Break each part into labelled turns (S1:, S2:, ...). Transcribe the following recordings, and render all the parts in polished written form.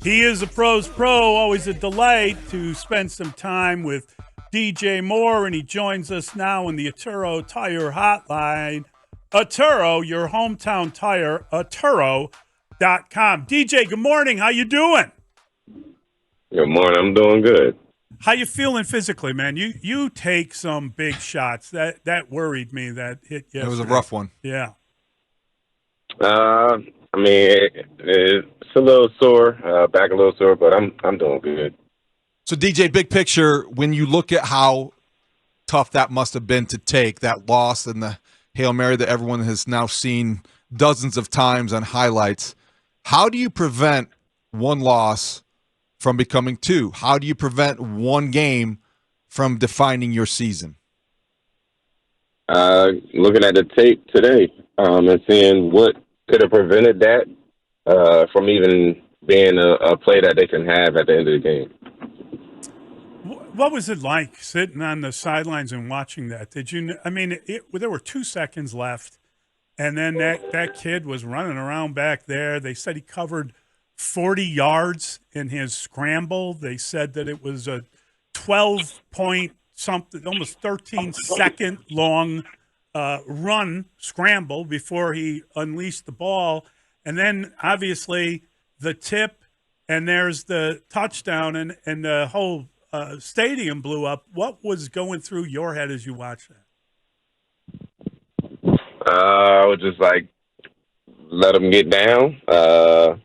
S1: He is a pro's pro, always a delight to spend some time with DJ Moore, and he joins us now in the Atturo Tire Hotline. Atturo, your hometown tire, Atturo.com. DJ, good morning. How you doing?
S2: Good morning. I'm doing good.
S1: How you feeling physically, man? You take some big shots. That worried me, that hit yesterday.
S3: It was a rough one.
S1: Yeah.
S2: I mean, it's a little sore, back a little sore, but I'm doing good.
S3: So, DJ, big picture, when you look at how tough that must have been to take, that loss and the Hail Mary that everyone has now seen dozens of times on highlights, how do you prevent one loss from becoming two? How do you prevent one game from defining your season?
S2: Looking at the tape today and seeing what could have prevented that from even being a play that they can have at the end of the game.
S1: What was it like sitting on the sidelines and watching that? Did you? I mean, there were 2 seconds left, and then that kid was running around back there. They said he covered 40 yards in his scramble. They said that it was a 12-point something, almost 13-second long run scramble before he unleashed the ball. And then obviously the tip, and there's the touchdown, and the whole stadium blew up. What was going through your head as you watched that?
S2: I was just like, let them get down, or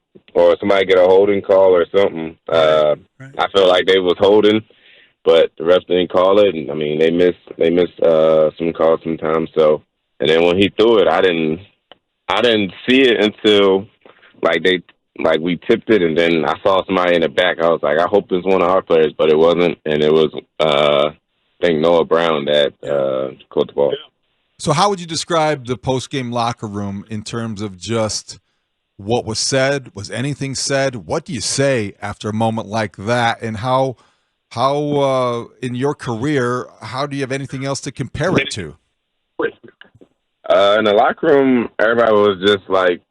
S2: somebody get a holding call or something.
S1: Right.
S2: I feel like they was holding, but the refs didn't call it. And I mean, they missed some calls sometimes. So, and then when he threw it, I didn't see it until we tipped it, and then I saw somebody in the back. I was like, I hope it's one of our players, but it wasn't, and it was I think Noah Brown that caught the ball.
S3: So how would you describe the post-game locker room in terms of just what was said? Was anything said? What do you say after a moment like that? And how in your career, how do you have anything else to compare it to?
S2: In the locker room, everybody was just like,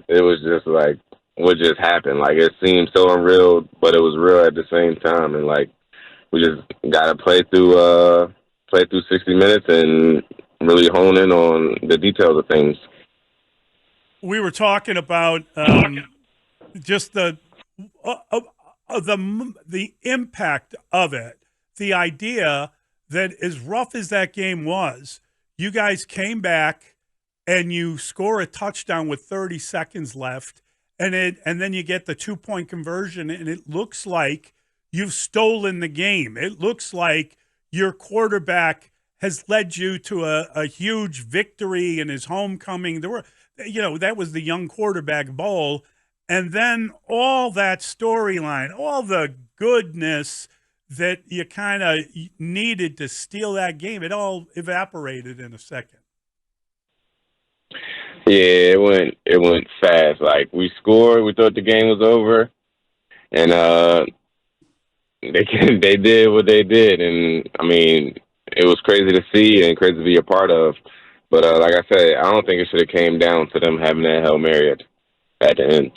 S2: it was just like what just happened. Like, it seemed so unreal, but it was real at the same time. And like, we just gotta play through 60 minutes and really hone in on the details of things.
S1: We were talking about just the impact of it, the idea that as rough as that game was, you guys came back and you score a touchdown with 30 seconds left, and then you get the 2-point conversion, and it looks like you've stolen the game. It looks like your quarterback has led you to a huge victory in his homecoming. There were, that was the Young Quarterback Bowl. And then all that storyline, all the goodness that you kind of needed to steal that game, it all evaporated in a second.
S2: Yeah, it went fast. Like, we scored, we thought the game was over, and they did what they did, and I mean, it was crazy to see and crazy to be a part of. But like I said, I don't think it should have came down to them having that Hail Mary at the end.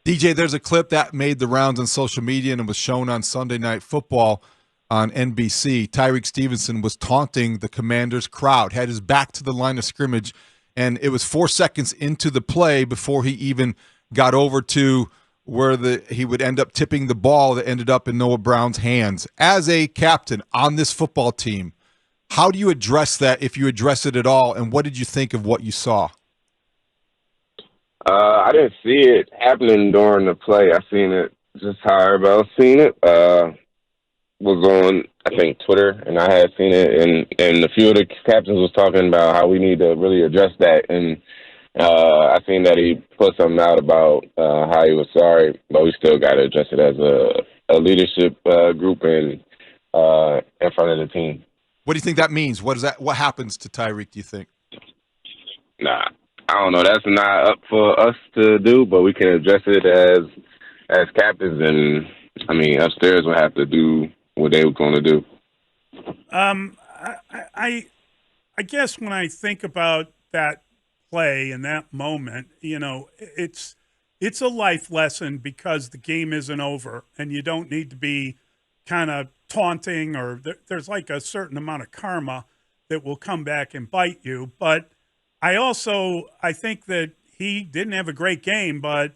S3: DJ, there's a clip that made the rounds on social media and was shown on Sunday Night Football on NBC. Tyrique Stevenson was taunting the Commanders crowd, had his back to the line of scrimmage, and it was 4 seconds into the play before he even got over to where he would end up tipping the ball that ended up in Noah Brown's hands. As a captain on this football team, how do you address that, if you address it at all, and what did you think of what you saw?
S2: I didn't see it happening during the play. I seen it just how everybody else seen it. Was on, I think, Twitter, and I had seen it, and a few of the captains was talking about how we need to really address that. And I seen that he put something out about how he was sorry, but we still got to address it as a leadership group and in front of the team.
S3: What do you think that means? What happens to Tyrique, do you think?
S2: Nah, I don't know. That's not up for us to do, but we can address it as captains, and I mean, upstairs will have to do what they were going to do.
S1: I guess when I think about that play and that moment, it's it's a life lesson because the game isn't over, and you don't need to be kind of taunting, or there's like a certain amount of karma that will come back and bite you. But I think that he didn't have a great game, but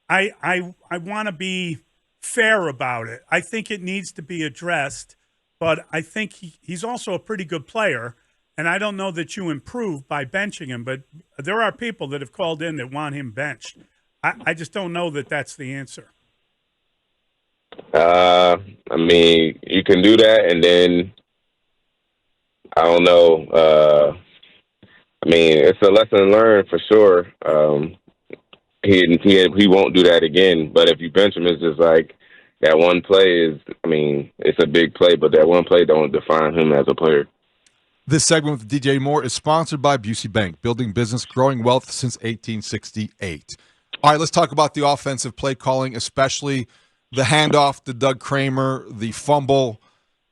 S1: I want to be fair about it. I think it needs to be addressed, but I think he's also a pretty good player, and I don't know that you improve by benching him, but there are people that have called in that want him benched. I just don't know that that's the answer.
S2: I mean, you can do that, and then I don't know. I mean, it's a lesson learned for sure. He won't do that again. But if you bench him, it's just like that one play is. I mean, it's a big play, but that one play don't define him as a player.
S3: This segment with DJ Moore is sponsored by Busey Bank, building business, growing wealth since 1868. All right, let's talk about the offensive play calling, especially the handoff to Doug Kramer, the fumble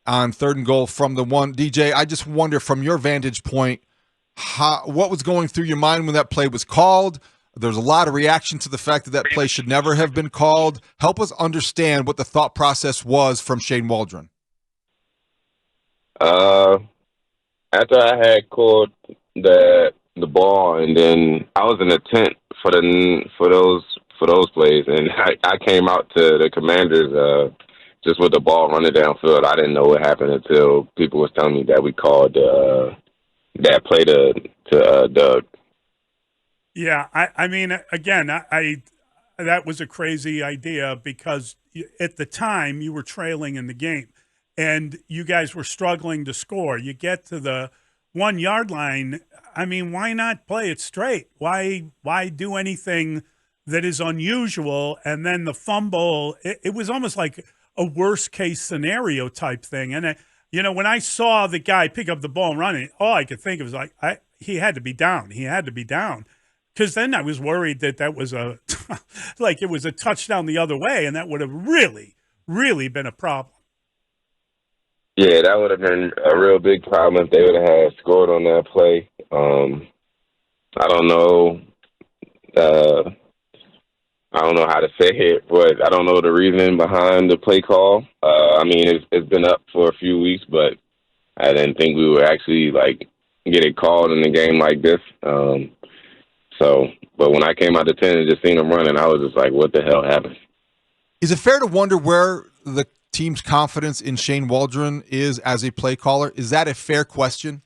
S3: on 3rd and goal from the 1. DJ, I just wonder from your vantage point, what was going through your mind when that play was called? There's a lot of reaction to the fact that play should never have been called. Help us understand what the thought process was from Shane Waldron.
S2: After I had caught the ball, and then I was in the tent for those plays, and I came out to the Commanders just with the ball running downfield. I didn't know what happened until people was telling me that we called that play to Doug.
S1: Yeah, I mean, again, that was a crazy idea because at the time you were trailing in the game and you guys were struggling to score. You get to the 1 yard line. I mean, why not play it straight? Why do anything that is unusual? And then the fumble, it was almost like a worst case scenario type thing. And when I saw the guy pick up the ball and run it, all I could think of was like, he had to be down. He had to be down. Because then I was worried that was like it was a touchdown the other way, and that would have really, really been a problem.
S2: Yeah, that would have been a real big problem if they would have had scored on that play. I don't know. I don't know how to say it, but I don't know the reason behind the play call. I mean, it's been up for a few weeks, but I didn't think we would actually get it called in a game like this. But when I came out the tent and just seen him running, I was just like, what the hell happened?
S3: Is it fair to wonder where the team's confidence in Shane Waldron is as a play caller? Is that a fair question?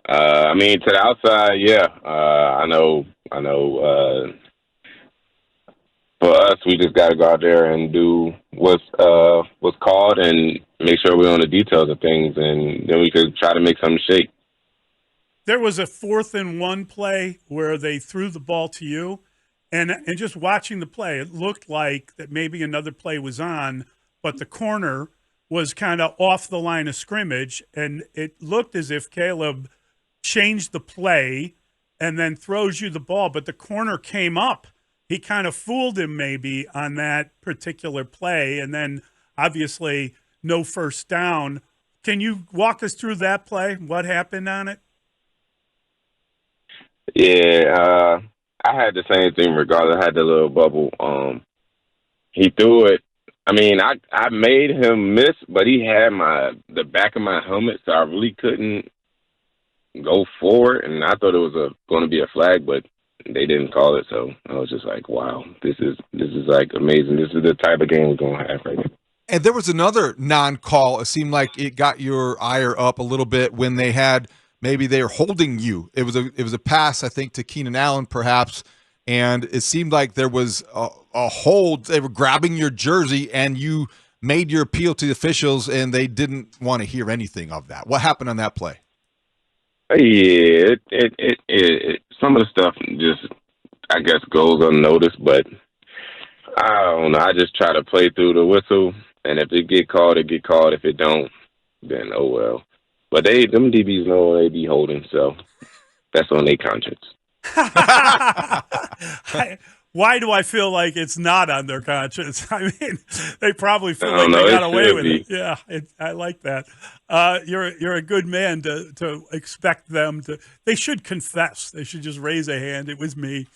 S2: I mean, to the outside, yeah. I know. For us, we just got to go out there and do what's called and make sure we're on the details of things, and then we could try to make something shake.
S1: There was a 4th and 1 play where they threw the ball to you, and just watching the play, it looked like that maybe another play was on, but the corner was kind of off the line of scrimmage, and it looked as if Caleb changed the play and then throws you the ball, but the corner came up. He kind of fooled him maybe on that particular play, and then obviously no first down. Can you walk us through that play? What happened on it?
S2: Yeah, I had the same thing regardless. I had the little bubble. He threw it. I mean, I made him miss, but he had the back of my helmet, so I really couldn't go forward, and I thought it was going to be a flag, but they didn't call it, so I was just like, wow, this is like amazing. This is the type of game we're going to have right now.
S3: And there was another non-call. It seemed like it got your ire up a little bit when maybe they were holding you. It was a pass, I think, to Keenan Allen perhaps, and it seemed like there was a hold. They were grabbing your jersey, and you made your appeal to the officials, and they didn't want to hear anything of that. What happened on that play?
S2: Yeah, it some of the stuff just, I guess, goes unnoticed, but I don't know. I just try to play through the whistle, and if it get called, it get called. If it don't, then oh well. But them DBs know they be holding, so that's on their conscience.
S1: Why do I feel like it's not on their conscience? I mean, they probably feel like they got away with it. Yeah, I like that. You're a good man to expect them to. They should confess. They should just raise a hand. It was me.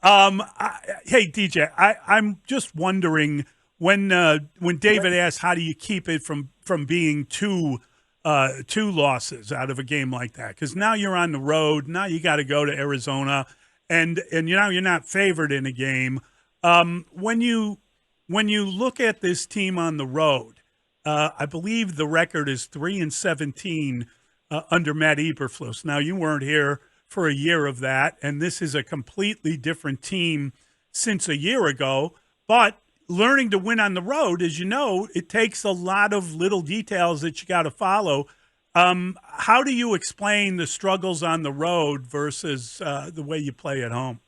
S1: Hey, DJ, I'm just wondering when David asked, how do you keep it from being two losses out of a game like that? Because now you're on the road. Now you got to go to Arizona, and you're not favored in a game. When you look at this team on the road, I believe the record is 3-17 under Matt Eberflus. Now you weren't here for a year of that, and this is a completely different team since a year ago. But learning to win on the road, as you know, it takes a lot of little details that you got to follow. How do you explain the struggles on the road versus the way you play at home?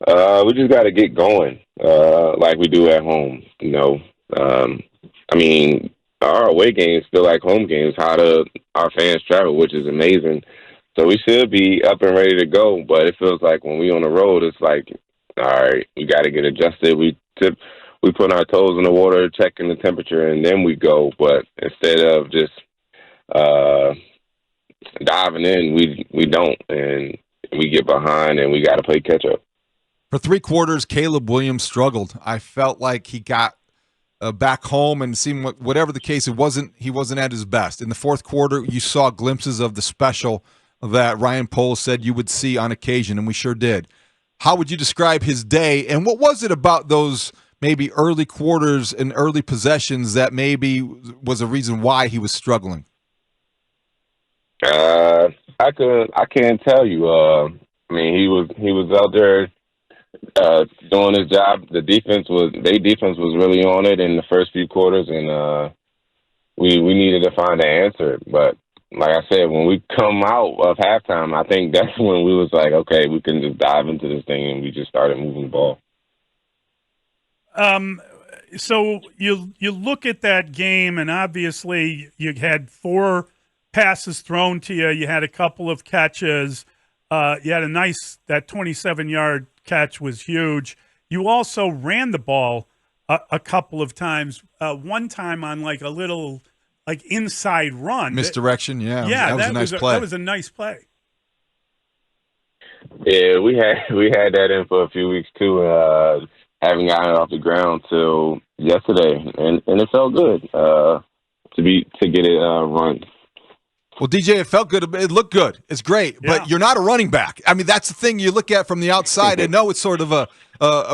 S2: We just got to get going like we do at home. I mean, our away games feel like home games. How do our fans travel, which is amazing. So we should be up and ready to go, but it feels like when we on the road, it's like, all right, we got to get adjusted. We put our toes in the water, checking the temperature, and then we go. But instead of just diving in, we don't, and we get behind, and we got to play catch up.
S3: For 3 quarters, Caleb Williams struggled. I felt like he got back home and seemed whatever the case, he wasn't at his best. In the fourth quarter, you saw glimpses of the special that Ryan Poles said you would see on occasion, and we sure did. How would you describe his day, and what was it about those maybe early quarters and early possessions that maybe was a reason why he was struggling?
S2: I can't tell you. I mean, he was out there doing his job. Their defense was really on it in the first few quarters, and we needed to find an answer. But like I said, when we come out of halftime, I think that's when we was like, okay, we can just dive into this thing, and we just started moving the ball.
S1: So you look at that game, and obviously you had 4 passes thrown to you. You had a couple of catches. You had that 27-yard catch was huge. You also ran the ball a couple of times. One time on like a little inside run.
S3: Misdirection, yeah. That was a nice play.
S1: That was a nice play.
S2: Yeah, we had that in for a few weeks too. Haven't gotten it off the ground till yesterday, and it felt good to get it run.
S3: Well, DJ, it felt good. It looked good. It's great, but you're not a running back. I mean, that's the thing you look at from the outside. I know it's sort of a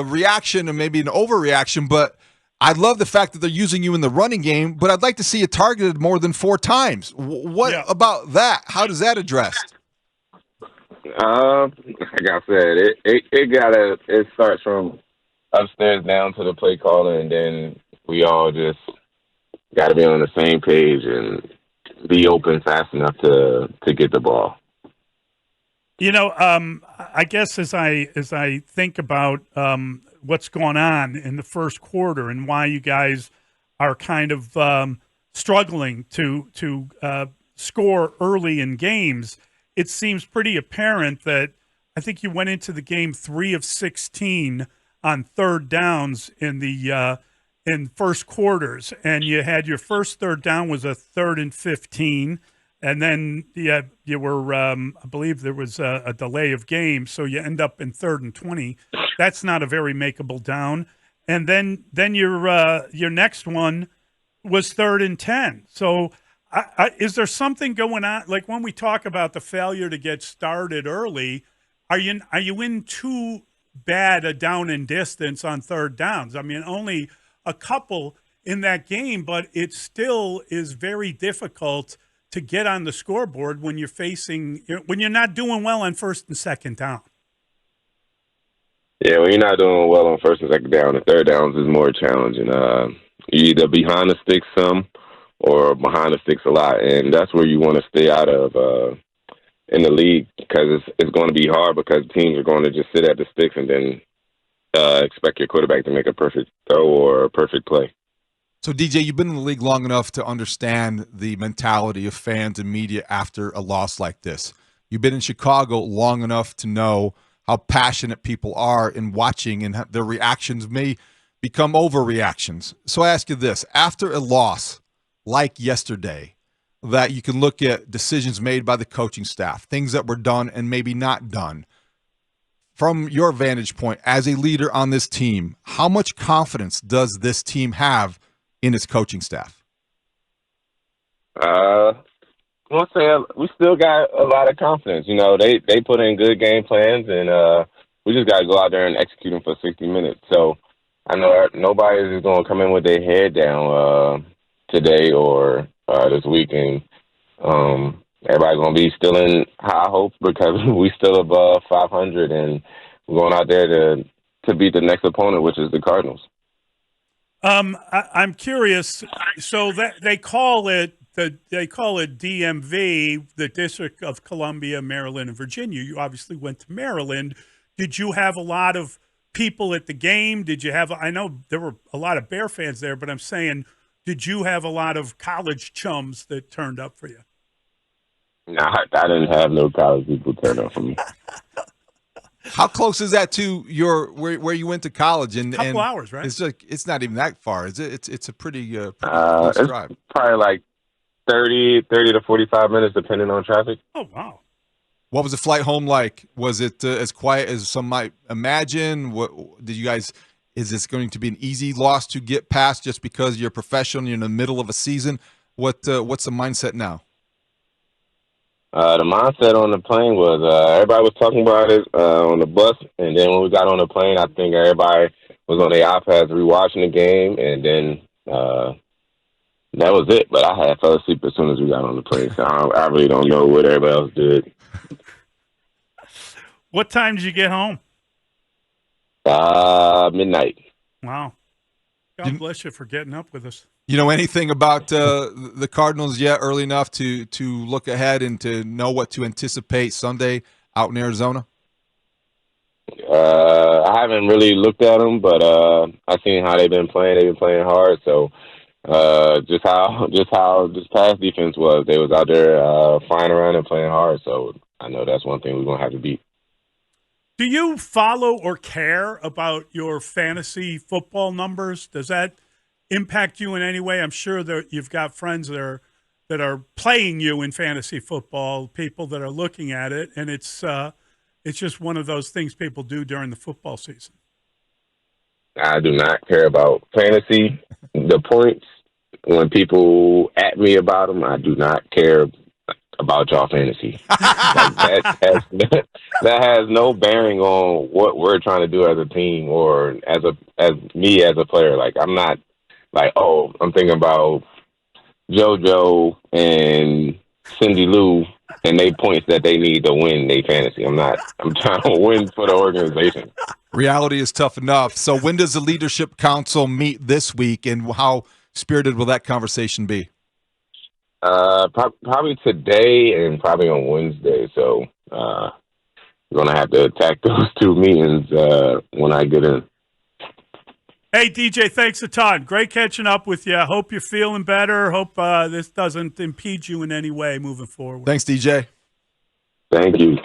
S3: reaction and maybe an overreaction, but I love the fact that they're using you in the running game, but I'd like to see you targeted more than 4 times. What about that? How does that addressed?
S2: Like I said, it starts from upstairs down to the play caller, and then we all just got to be on the same page and be open fast enough to get the ball.
S1: I guess as I think about what's going on in the first quarter and why you guys are kind of struggling to score early in games, it seems pretty apparent that I think you went into the game 3 of 16 on third downs in first quarters, and you had your first third down was a 3rd and 15. And then you were, I believe there was a delay of game, so you end up in 3rd and 20. That's not a very makeable down. And then your next one was 3rd and 10. So is there something going on? Like when we talk about the failure to get started early, are you in too bad a down and distance on third downs? I mean, only a couple in that game, but it still is very difficult to get on the scoreboard when you're not doing well on first and second down.
S2: Yeah, when you're not doing well on first and second down, the third downs is more challenging. You're either behind the sticks some or behind the sticks a lot, and that's where you want to stay out of in the league, because it's going to be hard because teams are going to just sit at the sticks and then expect your quarterback to make a perfect throw or a perfect play.
S3: So, DJ, you've been in the league long enough to understand the mentality of fans and media after a loss like this. You've been in Chicago long enough to know how passionate people are in watching, and their reactions may become overreactions. So I ask you this. After a loss like yesterday, that you can look at decisions made by the coaching staff, things that were done and maybe not done. from your vantage point as a leader on this team, how much confidence does this team have in its coaching staff?
S2: I want to say we still got a lot of confidence. You know, they put in good game plans, and we just got to go out there and execute them for 60 minutes. So I know nobody is going to come in with their head down today or this week, and everybody's going to be still in high hopes because we still above 500, and we're going out there to beat the next opponent, which is the Cardinals.
S1: I'm curious. So that they call it DMV, the District of Columbia, Maryland, and Virginia. You obviously went to Maryland. Did you have a lot of people at the game? Did you have? I know there were a lot of Bear fans there, but I'm saying, did you have a lot of college chums that turned up for you?
S2: No, I didn't have no college people turn up for me.
S3: How close is that to where you went to college? And
S1: a couple hours, right?
S3: It's not even that far, is it? It's a pretty close drive.
S2: Probably like 30 to 45 minutes, depending on traffic.
S1: Oh, wow.
S3: What was the flight home like? Was it as quiet as some might imagine? What did you guys? Is this going to be an easy loss to get past just because you're a professional, you're in the middle of a season? What's the mindset now?
S2: The mindset on the plane was everybody was talking about it on the bus, and then when we got on the plane, I think everybody was on their iPads rewatching the game, and then that was it. But I had fell asleep as soon as we got on the plane, so I really don't know what everybody else did.
S1: What time did you get home?
S2: Midnight.
S1: Wow. God bless you for getting up with us.
S3: You know anything about the Cardinals yet early enough to look ahead and to know what to anticipate Sunday out in Arizona?
S2: I haven't really looked at them, but I've seen how they've been playing. They've been playing hard. So just how this past defense was, they was out there flying around and playing hard. So I know that's one thing we're gonna have to beat.
S1: Do you follow or care about your fantasy football numbers? Does that impact you in any way? I'm sure that you've got friends that are playing you in fantasy football, people that are looking at it, and it's just one of those things people do during the football season.
S2: I do not care about fantasy. The points, when people at me about them, I do not care about y'all fantasy. That has no bearing on what we're trying to do as a team or as me as a player. Like, I'm not like, oh, I'm thinking about JoJo and Cindy Lou and they points that they need to win their fantasy. I'm trying to win for the organization.
S3: Reality is tough enough. So when does the Leadership Council meet this week, and how spirited will that conversation be?
S2: Probably today and probably on Wednesday. So we're gonna have to attack those two meetings when I get in.
S1: Hey, DJ, thanks a ton. Great catching up with you. Hope you're feeling better. Hope this doesn't impede you in any way moving forward.
S3: Thanks, DJ.
S2: Thank you.